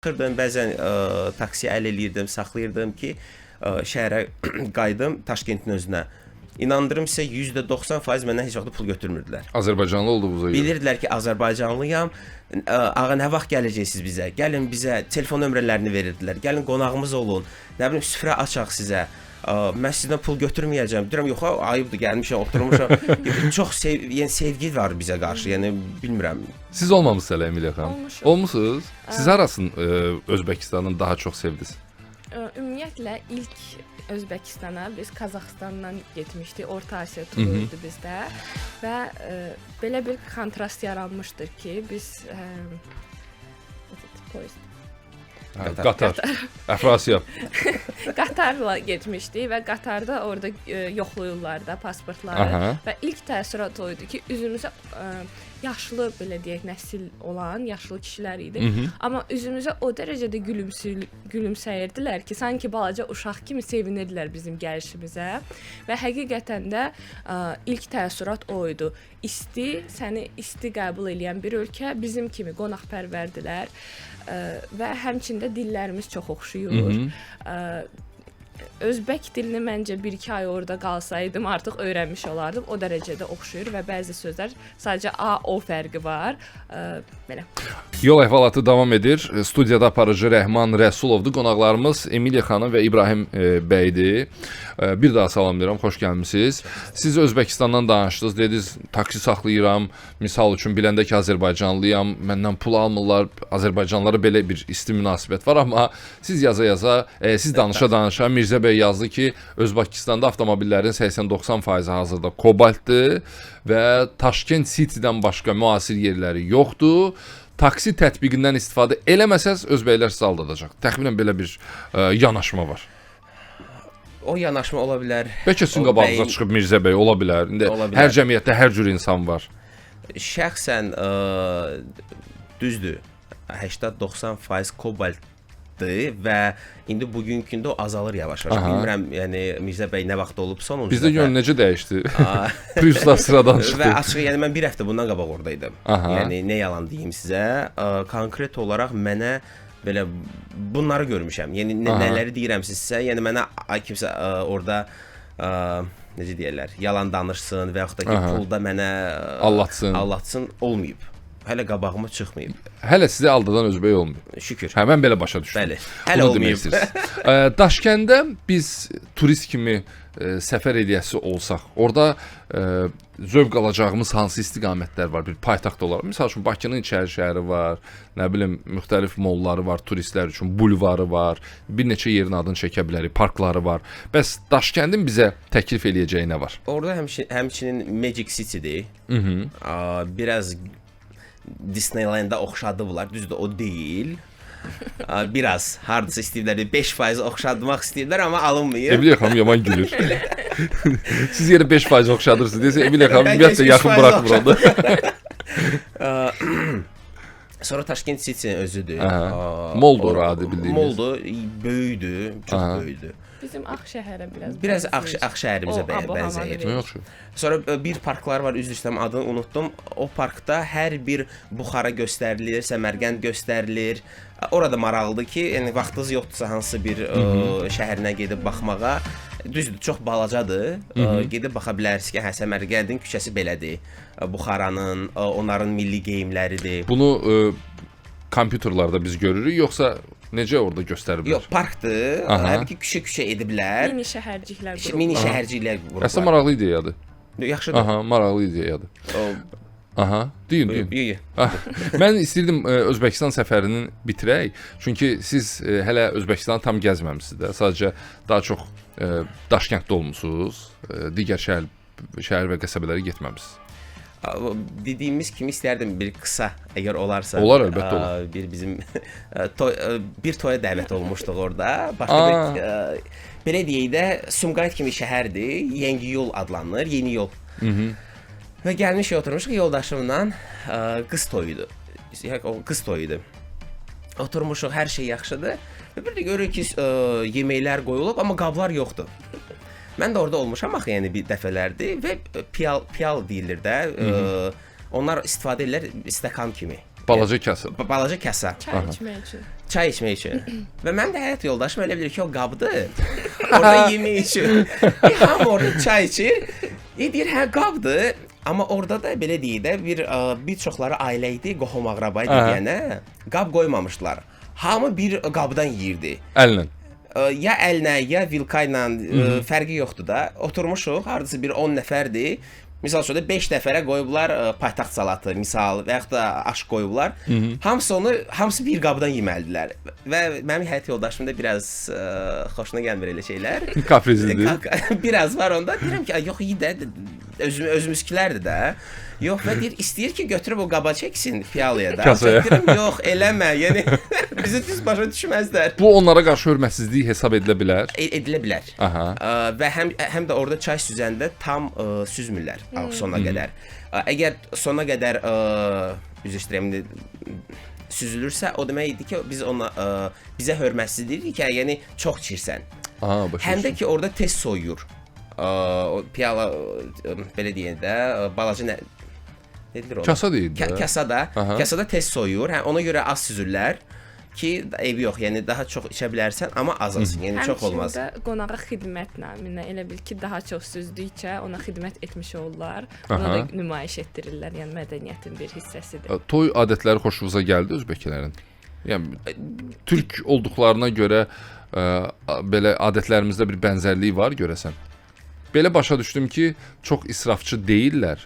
Baxırdım, bəzən taksi əl eləyirdim, saxlayırdım ki, şəhərə qayıdım Daşkəndin özünə. İnandırım sizə %90% məndən heç vaxt pul götürmürdülər. Azərbaycanlı olduğunuza görə. Bilirdilər ki, Azərbaycanlıyam. Ağa nə vaxt gələcəksiniz bizə? Gəlin bizə telefon nömrələrini verirdilər. Gəlin qonağımız olun. Nə bilim süfrə açaq sizə. Mən sizdən pul götürməyəcəm. Deyirəm, yox, ayıbdır, gəlmişəm, oturmuşam. Çox sevgi var bizə qarşı. Yəni bilmirəm. Siz olmamısınız hələ Emiliya xanım? Olmuşum. Olmusunuz? Siz harasını Özbəkistanın daha çox sevdiniz? Ümumiyyətlə ilk Özbəkistana biz Qazaxıstandan getmişdik. Orta Asiya turu idi bizdə və belə bir kontrast yaranmışdır ki, biz Qatar. Əfrasiya. Qatarla getmişdik və Qatarda orada yoxlayırlar da pasportları və ilk təəssürat o idi ki, üzümüzə yaşlı belə deyək nəsil olan yaşlı kişilər idi. Amma üzümüzə o dərəcədə gülümsəyirdilər ki, sanki balaca uşaq kimi sevinirdilər bizim gəlişimizə və həqiqətən də ilk təəssürat o idi. Səni isti qəbul edən bir ölkə, bizim kimi qonaqpərvərdilər və həmçində dillərimiz çox oxşuyur. Özbək dilini məncə 1-2 ay orada qalsaydım artıq öyrənmiş olardım. O dərəcədə oxşuyur və bəzi sözlər sadəcə A-O fərqi var. Belə. Yol əhvalatı davam edir. Studiyada aparıcı Rəhman Rəsulovdur. Qonaqlarımız Emiliya xanım və İbrahim bəydir. Bir daha salamlayıram, xoş gəlmisiniz. Siz Özbəkistandan danışdınız, dediniz taksi saxlayıram. Misal üçün biləndə ki, Azərbaycanlıyam, məndən pul almırlar. Azərbaycanlılara belə bir isti münasibət var, amma siz yaza-yaza, siz danışa-danışa Mirzə bəy yazdı ki, Özbəkistanda avtomobillərin 80-90% hazırda kobaltdır və Daşkənd City'dən başqa müasir yerləri yoxdur. Taksi tətbiqindən istifadə eləməsəz özbəklər sizi aldadacaq. Təxminən belə bir yanaşma var. O yanaşma ola bilər. Bəlkə sizin qabağınıza çıxıb Mirzə bəy, ola bilər. İndi hər cəmiyyətdə hər cür insan var. Şəxsən düzdür. 80-90% kobaltdır və indi bugünkündə o azalır yavaş-yavaş. Bilmirəm, yəni Mirzə bəy nə vaxt olub sonuncu. Bizdə yön necə dəyişdi? Pluslar sıradan çıxdı. Və açıq, yəni mən bir həftə bundan qabaq oradaydım. Yəni nə yalan deyim sizə, konkret olaraq mənə belə bunları görmüşəm. Yəni nələri deyirəm sizə, yəni mənə kimsə orada necə deyirlər, yalan danışsın və yaxud da ki, pulda mənə allatsın olmayıb. Hələ qabağıma çıxmayıb. Hələ sizi aldadan özbək olmayıb. Şükür. Mən belə başa düşdüm. Bəli. Hələ olmayıb. Daşkəndə biz turist kimi səfər edəsi olsaq, orada zövq alacağımız hansı istiqamətlər var bir paytaxt olaraq? Məsəl üçün Bakının içəri şəhəri var, nə bilim müxtəlif molları var turistlər üçün, bulvarı var, bir neçə yerin adını çəkə bilərik, parkları var. Bəs Daşkəndin bizə təklif eləyəcəyi nə var? Orada həmçinin Magic City-dir. Biraz Disneyland'a oxşadıblar, düzdür o deyil. Biraz hardasa istəyirlər, 5% oxşadmaq istəyirlər, amma alınmayır. Emiliya xanım yaman gülür. Siz yenə 5% oxşadırsınız deyəsə, Emiliya xanım ümumiyyətlə yaxın buraxmır onda. Sonra Daşkənd City-nin özüdür. Moldur adi bildiyiniz. Moldur, böyüdür, çox böyüdür. Bizim Ağşəhərə biraz Ağşəhərimizə bənzəyir. Sonra bir parklar var, üzr istəyirəm, adını unutdum. O parkda hər bir Buxara göstərilir, Səmərqənd göstərilir. Orada maraqlıdır ki, yəni vaxtınız yoxdursa hansı bir şəhərinə gedib baxmağa, düzdür, çox balacadır. Gedib baxa bilərsiniz ki, Səmərqəndin küçəsi belədir. Buxaranın, onların milli geyimləridir. Bunu kompüterlarda biz görürük, yoxsa necə orada göstəriblər? Yox, parkdır. Həmki küçə-küçə ediblər. Mini şəhərciklər qrupu. Mini şəhərciklər qrupu. Əslində maraqlı ideyadır. Yaxşıdır. Maraqlı ideyadır. Deyin. Mən istəyirdim Özbəkistan səfərinin bitirək. Çünki siz hələ Özbəkistanı tam gəzməmisiniz də. Sadəcə daha çox Daşkənddə olmusunuz. Digər şəhər və qəsəbələrə getməmisiniz. Dediyimiz kimi istərdim bir qısa, əgər olarsa. Olar, əlbəttə olar. Bizim bir toya dəvət olmuşduq orada. Başqa bir, belə deyək də, Sumqayıt kimi şəhərdir. Yengi yol adlanır, yeni yol. Və gəlmiş oturmuşuq yoldaşımla, qız toyudur. Qız toyudur. Oturmuşuq, hər şey yaxşıdır. Və bir də görürük ki, yeməklər qoyulub, amma qablar yoxdur. Mən də orada olmuşam axı, yəni bir dəfələrdir və pial deyilir də. Onlar istifadə edirlər stəkan kimi. Balaca kasa. Balaca kasa. Çay içmək üçün. Çay içmək üçün. Və mənim də həyat yoldaşım elə bilir ki, o qabdır. Orada yemək üçün. Hamı orada çay içir. Deyir, hə qabdır. Amma orada da belə deyək də bir çoxları ailə idi, qohum əqrəba idi deyənə qab qoymamışdılar. Hamı bir qabdan yeyirdi. Əllə. Ya əllə, ya vilka ilə fərqi yoxdur da. Oturmuşuq, hardasa bir 10 nəfərdir. Misal üçün 5 nəfərə qoyublar paytaxt salatı, misal və yaxud da aş qoyublar. Hamısı bir qabdan yeməlidirlər. Və mənim həyat yoldaşım da biraz xoşuna gəlmir elə şeylər. Kaprizlidir. Biraz var onda. Deyirəm ki, yox, iyi də özümüzkilərdir də. Yox, və deyir, istəyir ki, götürüb o qaba çəksin piyalaya da. Deyirəm, yox, eləmə. Yəni bizi düz başa düşməzlər. Bu onlara qarşı hörmətsizlik hesab edilə bilər. Edilə bilər. Və həm də orada çay süzəndə tam süzmürlər sona qədər. Əgər sona qədər üzr istəyirəm, süzülürsə, o demək idi ki, biz ona bizə hörmətsiz deyirik ki, yəni çox içirsən. Həm də ki, orada tez soyuyur. Piyala belə deyək də, balaca nə dedilir ona? Kasa deyil də. Kasada tez soyuyur. Hə, ona görə az süzürlər ki, eybi yox. Yəni daha çox içə bilərsən, amma az. Yəni çox olmaz. Həmçinin də qonağa xidmət naminə elə bil ki, daha çox süzdükcə ona xidmət etmiş olurlar. Ona da nümayiş etdirirlər. Yəni mədəniyyətin bir hissəsidir. Toy adətləri xoşunuza gəldi özbəklərin? Yəni türk olduqlarına görə belə adətlərimizdə bir bənzərlik var görəsən. Belə başa düşdüm ki, çox israfçı deyillər.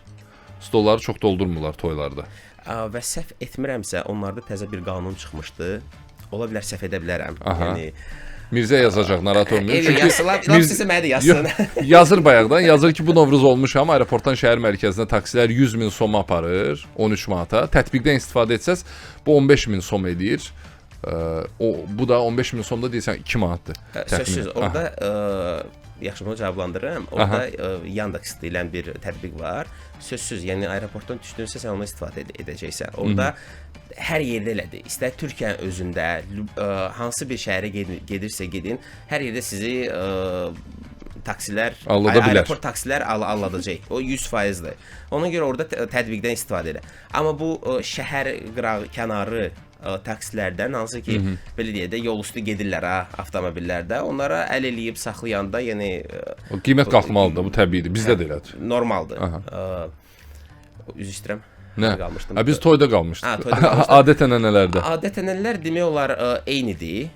Stolları çox doldurmurlar toylarda. Və səhv etmirəmsə, onlarda təzə bir qanun çıxmışdı. Ola bilər səhv edə bilərəm. Yəni Mirzə yazacaq, narahat olmayın. Çünki sizə mənə də yazsın. Yazır bayaqdan, yazır ki, bu Novruz olmuşam, aeroportdan şəhər mərkəzinə taksilər 100.000 soma aparır, 13 manata. Tətbiqdən istifadə etsəz, bu 15.000 som edir. Bu da 15.000 somda deyirsən 2 manatdır. Sözsüz, orada yaxşı bunu cavablandırıram. Orada Yandex deyilən bir tətbiq var. Sözsüz, yəni aeroportdan düşdünsə sən onu istifadə edəcəksən. Orada hər yerdə elədir. İstər Türkiyənin özündə, hansı bir şəhərə gedirsə gedin, hər yerdə sizi taksilər, aeroport taksilər alladacaq. O 100%-dir. Ona görə orada tətbiqdən istifadə edir. Amma bu şəhər kənarı taksilərdən hansı ki, belə deyək də yol üstü gedirlər avtomobillərdə, onlara əl eləyib saxlayanda, yəni qiymət qalxmalıdır, bu təbiidir. Bizdə də elədir. Normaldır. Üzr istəyirəm. Nə? Biz toyda qalmışdıq. Adət-ənənələrdə. Adət-ənənələr demək olar eynidir.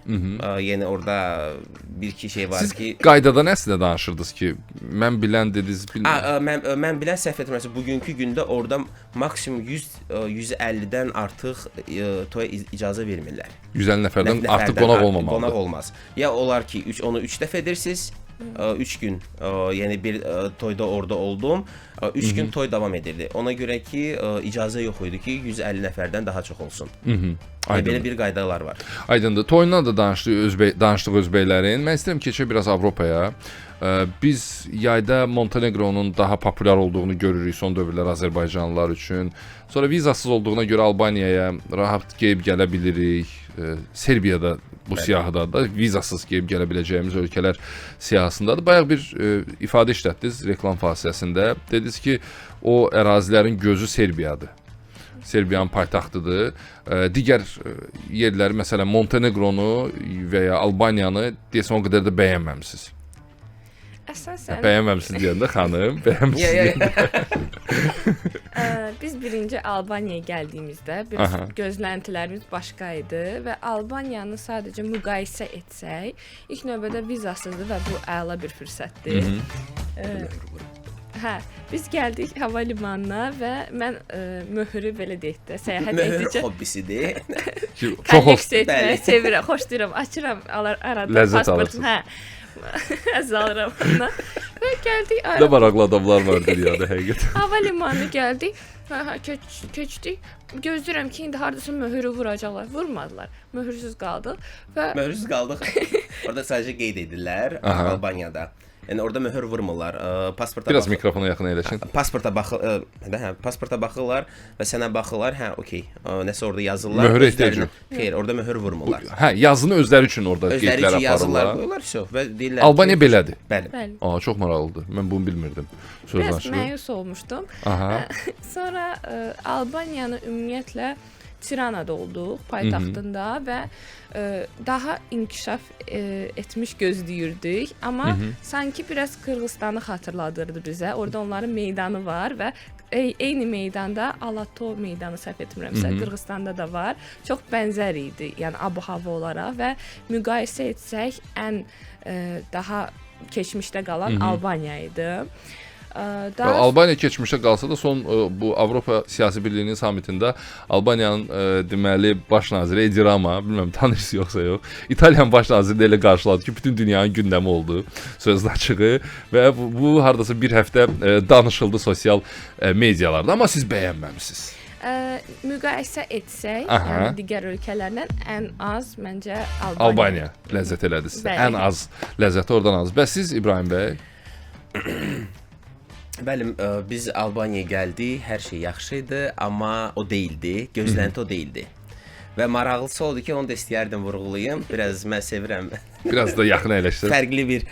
Yəni orada bir-iki şey var ki... Siz qaydada nəslə danışırdınız ki, mən bilən dediniz... Mən bilən səhv etmirəmsə, bugünkü gündə orada maksimum 150-dən artıq toya icazə vermirlər. 150 nəfərdən artıq qonaq olmamalıdır. Qonaq olmaz. Ya olar ki, onu 3 dəfə edirsiniz, 3 gün, yəni bir toyda orada oldum, 3 gün toy davam edirdi. Ona görə ki, icazə yox idi ki, 150 nəfərdən daha çox olsun. Belə bir qaydalar var. Aydındır. Toyundan da danışdıq özbəklərin. Mən istəyirəm keçək biraz Avropaya. Biz yayda Montenegronun daha populyar olduğunu görürük son dövrlər Azərbaycanlılar üçün. Sonra vizasız olduğuna görə Albaniyaya rahat gəlib gələ bilirik. Serbiyada bu siyahıda da vizasız gəlib gələ biləcəyimiz ölkələr siyahısındadır. Bayaq bir ifadə işlətdiniz reklam fasiləsində. Dediniz ki, o ərazilərin gözü Serbiyadır. Serbiyanın paytaxtıdır. Digər yerləri, məsələn, Montenegronu və ya Albaniyanı deyəsən o qədər də bəyənməmisiniz. Əsasən bəyənməmisiniz deyəndə xanım, bəyənməmisiniz deyəndə. Biz birinci Albaniyaya gəldiyimizdə biraz gözləntilərimiz başqa idi və Albaniyanı sadəcə müqayisə etsək, ilk növbədə vizasızdır və bu əla bir fürsətdir. Biz gəldik hava limanına və mən möhrü belə deyək də səyahət etdikcə möhür hobbisidir. Çox sevirəm, xoşlayıram, açıram arada pasportum. Əz alıram ondan. Və gəldik. Nə maraqlı adamlar var dünyada həqiqətən. Hava limanına gəldik. Keçdik. Gözləyirəm ki, indi hardasa möhürü vuracaqlar. Vurmadılar. Möhürsüz qaldıq. Möhürsüz qaldıq. Orada sadəcə qeyd edirlər Albaniyada. Yəni orada möhür vurmurlar. Pasporta biraz mikrofona yaxın əyləşin. Pasporta baxırlar və sənə baxırlar. Hə, okey. Nəsə orada yazırlar. Möhür ehtiyacı. Xeyr, orada möhür vurmurlar. Hə, yazını özləri üçün orada qeydlər aparırlar. Yazırlar, qoyurlar, və deyirlər. Albaniya belədir. Bəli. Çox maraqlıdır. Mən bunu bilmirdim. Biraz məyus olmuşdum. Sonra Albaniyanı ümumiyyətlə Tiranada olduq, paytaxtında və daha inkişaf etmiş gözləyirdik, amma sanki biraz Qırğızstanı xatırladırdı bizə. Orada onların meydanı var və eyni meydanda Alato meydanı səhv etmirəmsə, Qırğızstanda da var. Çox bənzər idi, yəni abu-hava olaraq və müqayisə etsək ən daha keçmişdə qalan Albaniya idi. Albaniya keçmişdə qalsa da son bu Avropa Siyasi Birliyinin samitində Albaniyanın deməli baş naziri Edi Rama, bilmirəm tanıyırsınız yoxsa yox, İtalyan baş naziri ilə qarşıladı ki, bütün dünyanın gündəmi oldu sözün açığı və bu hardasa bir həftə danışıldı sosial medialarda, amma siz bəyənməmisiniz. Müqayisə etsək, yəni digər ölkələrlə ən az məncə Albaniya ləzzət elədi sizə. Ən az ləzzəti oradan az. Bəs siz İbrahim bəy? Bəli, biz Albaniyaya gəldik, hər şey yaxşı idi, amma o deyildi, gözlənti o deyildi. Və maraqlısı oldu ki, onu da istəyərdim vurğulayım, biraz mən sevirəm. Biraz da yaxın əyləşdir. Fərqli bir.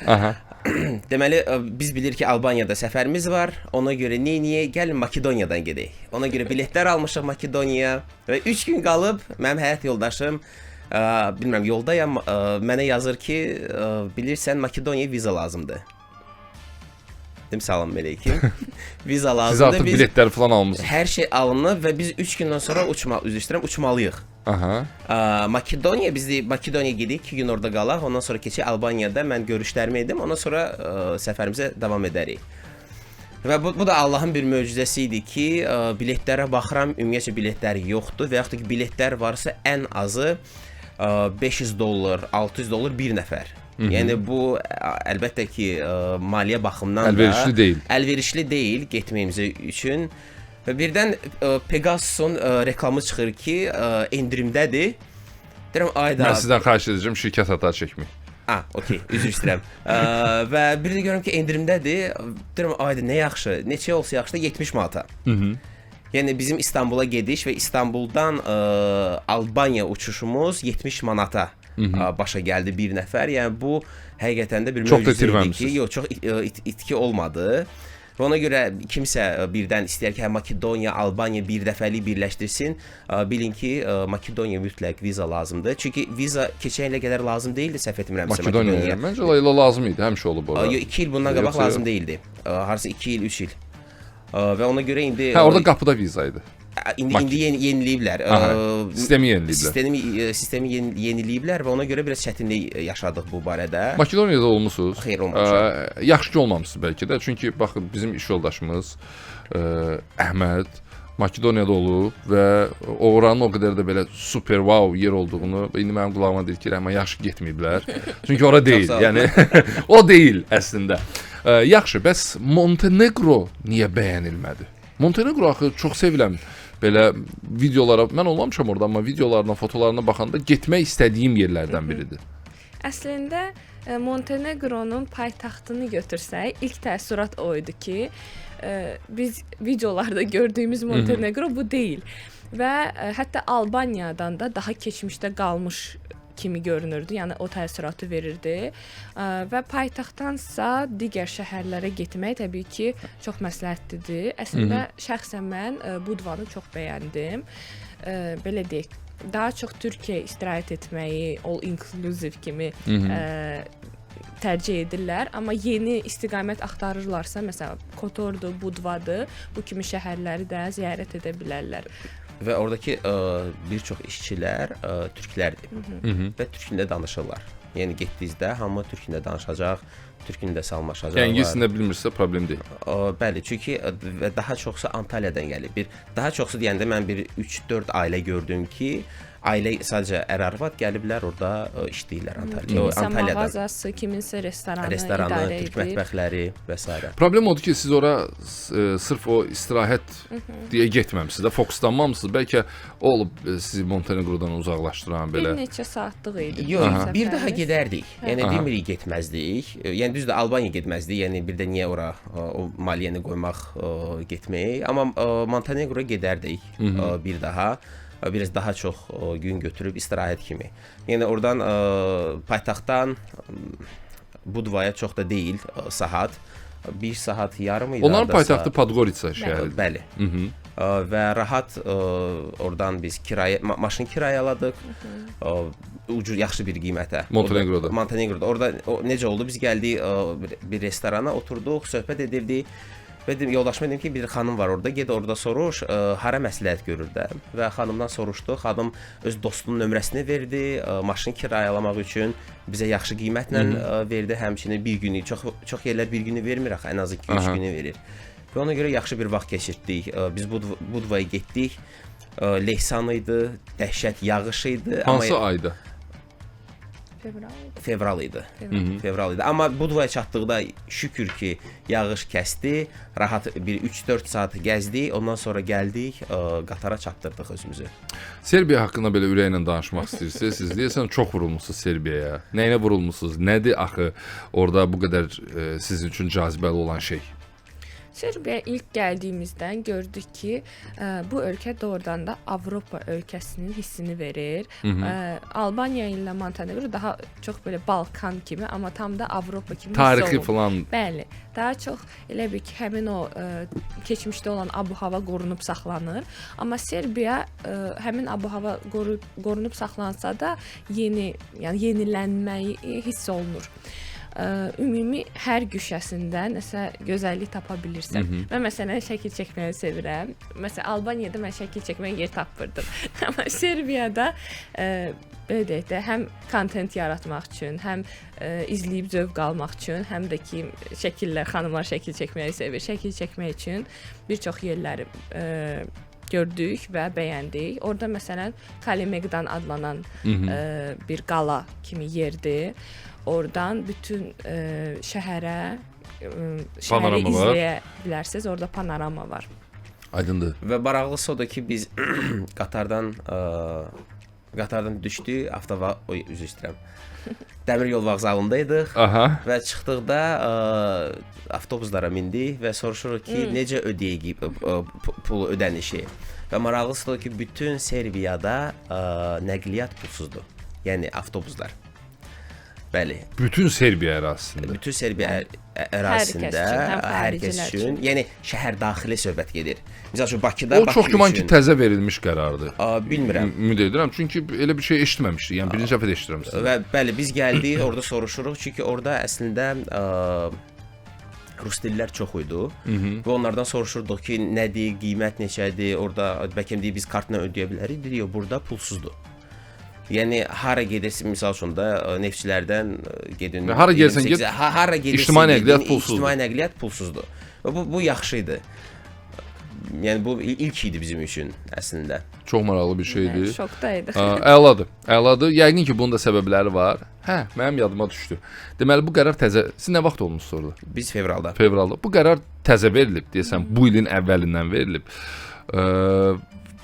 Deməli, biz bilirik ki, Albaniyada səfərimiz var, ona görə niyə gəlin Makedoniyadan gedək. Ona görə biletlər almışıq Makedoniyaya və 3 gün qalıb mənim həyat yoldaşım, bilmirəm, yoldayam, mənə yazır ki, bilirsən Makedoniyaya viza lazımdır. Dedim salam meleykim. Viza lazımdır. Siz artıq biletləri falan almışsınız. Hər şey alınıb və biz 3 gündən sonra uçmalıyıq. Makedoniya, biz de Makedoniyaya gedik, 2 gün orada qalaq, ondan sonra keçək Albaniyada mən görüşlərimi edim, ondan sonra səfərimizə davam edərik. Və bu da Allahın bir möcüzəsi idi ki, biletlərə baxıram, ümumiyyətcə biletləri yoxdur və yaxud da ki, biletlər varsa ən azı $500, $600 bir nəfər. Yəni bu əlbəttə ki, maliyyə baxımından da əlverişli deyil getməyimizə üçün. Və birdən Pegasus'un reklamı çıxır ki, endirimdədir. Deyirəm, ayda. Mən sizdən xahiş edəcəm şirkət hata çəkmək. Okey, üzr istəyirəm. Və bir də görürəm ki, endirimdədir. Deyirəm, ayda nə yaxşı, neçə olsa yaxşı da 70 manata. Yəni bizim İstanbula gediş və İstanbuldan Albaniya uçuşumuz 70 manata başa gəldi bir nəfər. Yəni bu həqiqətən də bir möcüzə idi ki, yox, çox itki olmadı. Və ona görə kimsə birdən istəyər ki, Makedoniya, Albaniya bir dəfəlik birləşdirsin, bilin ki, Makedoniya mütləq viza lazımdır. Çünki viza keçən ilə qədər lazım deyildi, səhv etmirəmsə Makedoniyaya. Məncə elə lazım idi, həmişə olub ora. Yox, 2 il bundan qabaq lazım deyildi. Harasa 2 il, 3 il. Və ona görə indi orada qapıda viza idi. İndi yeniləyiblər. Sistemi yeniləyiblər. Sistemi yeniləyiblər və ona görə biraz çətinlik yaşadıq bu barədə. Makedoniyada olmusunuz? Xeyr, olmamışam. Yaxşı ki olmamısınız bəlkə də. Çünki baxın bizim iş yoldaşımız Əhməd Makedoniyada olub və oranın o qədər də belə super wow yer olduğunu indi mənim qulağıma deyir ki, amma yaxşı getməyiblər. Çünki ora deyil. Yəni o deyil əslində. Yaxşı, bəs Montenegro niyə bəyənilmədi? Montenegro axı çox sevilən belə videolara, mən olmamışam orada, amma videolarına, fotolarına baxanda getmək istədiyim yerlərdən biridir. Əslində Montenegronun paytaxtını götürsək, ilk təəssürat o idi ki, biz videolarda gördüyümüz Montenegro bu deyil. Və hətta Albaniyadan da daha keçmişdə qalmış kimi görünürdü, yəni o təəssüratı verirdi. Və paytaxtdansa digər şəhərlərə getmək təbii ki, çox məsləhətlidir. Əslində şəxsən mən Budvanı çox bəyəndim. Belə deyək, daha çox Türkiyə istirahət etməyi, all inclusive kimi tercih edirlər, amma yeni istiqamət axtarırlarsa, məsələn, Kotordur, Budvadır, bu kimi şəhərləri də ziyarət edə bilərlər. Və oradakı bir çox işçilər türklərdir və türk dilində danışırlar. Yəni getdikdə hamı türk dilində danışacaq, türk dilində salmaşacaqlar. Yəni ingiliscə bilmirsə problem deyil. Bəli, çünki daha çoxsu Antalyadan gəlib. Daha çoxsu deyəndə mən bir 3-4 ailə gördüm ki, ailə sadəcə ər-arvad gəliblər, orada işləyirlər Antalyada. Kiminsə mağazası, kiminsə restoranı idarə türk mətbəxləri və s. Problem odur ki, siz ora sırf o istirahət deyə getməmisiniz də, fokuslanmamısınız. Bəlkə o olub sizi Montenegrodan uzaqlaşdıran belə. Bir neçə saatlıq idi. Yox, bir daha gedərdik. Yəni demirik getməzdik. Yəni düzdür, Albaniya getməzdik. Yəni bir də niyə ora o maliyyəni qoymaq getmək. Amma Montenegro gedərdik bir daha. Biraz daha çox gün götürüb istirahət kimi. Yəni oradan paytaxtdan Budvaya çox da deyil saat. 1 saat yarım idi. Onların paytaxtı Podgorica şəhəridir. Bəli. və rahat oradan biz maşın kirayaladıq. Ucuz, yaxşı bir qiymətə. Montenegroda. Orada necə oldu? Biz gəldik bir restorana, oturduq, söhbət edirdik. Və yoldaşıma dedim ki, bir xanım var orada, ged orada soruş, hara məsləhət görür də. Və xanımdan soruşdu, xanım öz dostunun nömrəsini verdi, maşın kirayalamaq üçün bizə yaxşı qiymətlə verdi, həmçinin bir günü, çox yerlər bir günü vermir axı, ən azı 2-3 günü verir. Və ona görə yaxşı bir vaxt keçirdik. Biz Budvaya getdik, Leysan idi, dəhşət yağış idi. Hansı ayda? Fevral idi. Amma Budvaya çatdıqda şükür ki, yağış kəsdi. Rahat bir 3-4 saat gəzdik. Ondan sonra gəldik, qatara çatdırdıq özümüzü. Serbiya haqqında belə ürəklə danışmaq istəyirsiniz. Siz deyəsən çox vurulmusunuz Serbiyaya. Nəyinə vurulmusunuz? Nədir axı orada bu qədər sizin üçün cazibəli olan şey? Serbiyaya ilk gəldiyimizdən gördük ki, bu ölkə doğrudan da Avropa ölkəsinin hissini verir. Albaniya ilə Montenegro daha çox belə Balkan kimi, amma tam da Avropa kimi tarixi falan. Bəli, daha çox elə bir ki, həmin o keçmişdə olan abu-hava qorunub saxlanır. Amma Serbiya həmin abu-hava qorunub saxlansa da yəni yenilənməyi hiss olunur. Ümumi hər güşəsində nəsə gözəllik tapa bilirsən. Mən məsələn şəkil çəkməyi sevirəm. Məsələn Albaniyada mən şəkil çəkməyə yer tapırdım. Amma Serbiyada belə deyək də həm kontent yaratmaq üçün, həm izləyib zövq almaq üçün, həm də ki xanımlar şəkil çəkməyi sevir. Şəkil çəkmək üçün bir çox yerləri gördük və bəyəndik. Orada məsələn Kalemegdan adlanan bir qala kimi yerdir. Oradan bütün şəhəri izləyə bilərsiniz. Orada panorama var. Aydındır. Və maraqlısı odur ki, biz qatardan düşdük, üzr istəyirəm. Dəmir yol vağzalındaydıq və çıxdıqda avtobuslara mindik və soruşuruq ki, necə ödəyək pul ödənişi. Və maraqlısı odur ki, bütün Serbiyada nəqliyyat pulsuzdur. Yəni avtobuslar. Bəli. Bütün Serbiya ərazisində. Bütün Serbiya ərazisində hər kəs üçün, yəni şəhər daxili söhbət gedir. Məsəl üçün Bakıda o çox güman ki, təzə verilmiş qərardır. Bilmirəm. Ümid edirəm, çünki elə bir şey eşitməmişdik. Yəni birinci dəfə eşidirəm sizdən. Və bəli, biz gəldik, orada soruşuruq, çünki orada əslində rus dillər çox idi. Və onlardan soruşurduq ki, nədir, qiymət neçədir? Orada bəlkə biz kartla ödəyə bilərik. Dedik, burada pulsuzdur. Yəni hara gedirsən, məsəl üçün də neftçilərdən gedin. Hara gəlsən get. Hara gedirsən, ictimai nəqliyyat pulsuzdur. Və bu yaxşı idi. Yəni bu ilk idi bizim üçün əslində. Çox maraqlı bir şeydir. Şokdaydıq. Əladır. Əladır. Yəqin ki, bunun da səbəbləri var. Mənim yadıma düşdü. Deməli bu qərar təzə. Siz nə vaxt olmusunuz orada? Biz fevralda. Bu qərar təzə verilib, deyəsən, bu ilin əvvəlindən verilib.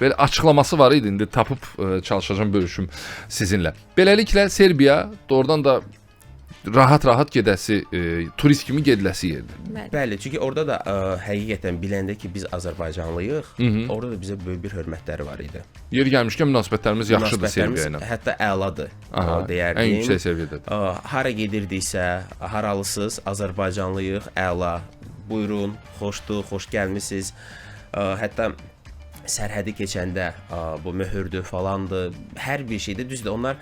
Belə açıqlaması var idi, indi tapıb çalışacağım, bölüşüm sizinlə. Beləliklə Serbiya doğrudan da rahat gedəsi, turist kimi gediləsi yerdir. Bəli, çünki orada da həqiqətən biləndə ki, biz Azərbaycanlıyıq, orada da bizə böyük bir hörmətləri var idi. Yeri gəlmişkən münasibətlərimiz yaxşıdır Serbiya ilə. Hətta əladır, deyərdim. Ən yüksək səviyyədədir. Hara gedirdiksə, haralısınız, Azərbaycanlıyıq, əla, buyurun, xoşdur, xoş gəlmisiniz. Hətta sərhədi keçəndə bu möhürdür falandır, hər bir şeydə düzdür. Onlar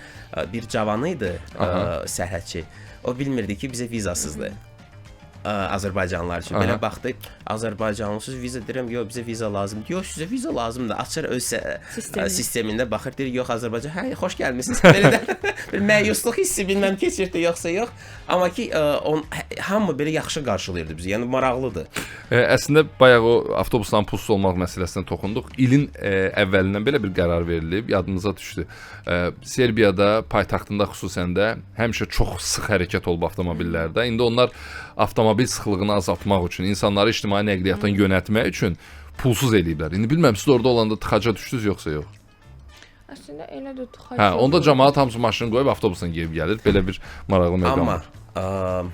bir cavan idi, sərhədçi. O bilmirdi ki, bizə vizasızdır. Azərbaycanlılar üçün. Belə baxdı, Azərbaycanlısız viza deyirəm, yox bizə viza lazımdır. Yox, sizə viza lazımdır. Açır öz sistemində baxır, deyir, yox Azərbaycan, xoş gəlmisiniz. Belə də bir məyusluq hissi bilməm keçirdi, yoxsa yox. Amma ki, hamı belə yaxşı qarşılayırdı bizi. Yəni maraqlıdır. Əslində bayaq o avtobusdan pulsuz olmaq məsələsinə toxunduq. İlin əvvəlindən belə bir qərar verilib, yadınıza düşdü. Serbiyada, paytaxtında xüsusən də həmişə çox sıx hərəkət olub avtomobillərdə. İndi onlar avtomobil sıxlığını azaltmaq üçün, insanları ictimai nəqliyyatdan yönəltmək üçün pulsuz eləyiblər. İndi bilmirəm, siz orada olanda tıxaca düşdünüz yoxsa yox? Əslində elə də tıxaca. Onda cəmaət hamısı maşını qoyub avtobusdan gedib gəlir. Belə bir maraqlı məqam var. Amma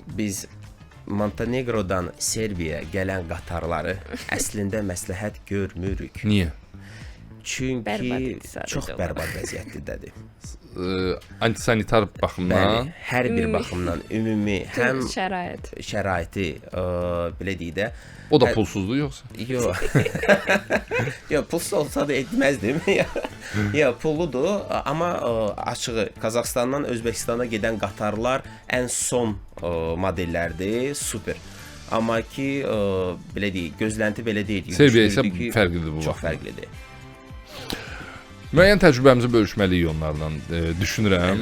biz Montenegrodan Serbiyaya gələn qatarları əslində məsləhət görmürük. Niyə? Çünki çox bərbad vəziyyətdədir. Antisanitar baxımdan. Bəli, hər bir baxımdan ümumi həm şəraiti belə deyək də. O da pulsuzdur yoxsa? Yox. Yox, pulsuz olsa da etməzdim. Yox, pulludur, amma açığı Qazaxıstandan Özbəkistana gedən qatarlar ən son modellərdir, super. Amma ki, belə deyək, gözlənti belə deyil. Serbiya isə fərqlidir bu. Çox fərqlidir. Müəyyən təcrübəmizi bölüşməliyik onlarla, düşünürəm.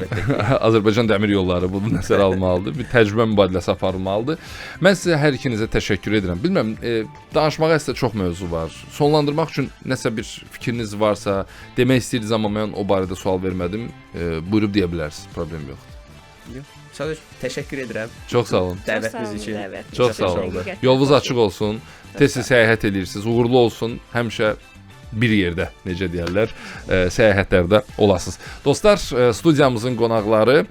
Azərbaycan Dəmir Yolları bunu nəzərə almalıdır. Bir təcrübə mübadiləsi aparılmalıdır. Mən sizə hər ikinizə təşəkkür edirəm. Bilməm, danışmağa əslində çox mövzu var. Sonlandırmaq üçün nəsə bir fikriniz varsa, demək istəyirsiniz, amma mən o barədə sual vermədim. Buyurub deyə bilərsiniz, problem yoxdur. Yox, sadəcə təşəkkür edirəm. Çox sağ olun. Dəvətiniz üçün. Çox sağ olun. Yolunuz açıq olsun. Tez-tez səyahət edirsiniz. Uğurlu olsun. Həmişə bir yerdə, necə deyərlər, səyahətlərdə olasınız. Dostlar, studiyamızın qonaqları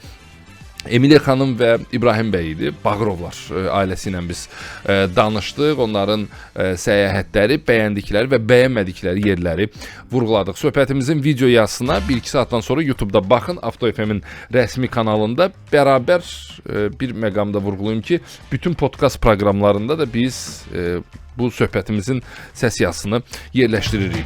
Emiliya xanım və İbrahim bəy idi. Bağırovlar ailəsi ilə biz danışdıq. Onların səyahətləri, bəyəndikləri və bəyənmədikləri yerləri vurğuladıq. Söhbətimizin video yazısına 1-2 saatdan sonra YouTube-da baxın. Avto FM-in rəsmi kanalında bərabər bir məqamda vurğulayım ki, bütün podkast proqramlarında da biz bu söhbətimizin səs yazısını yerləşdiririk.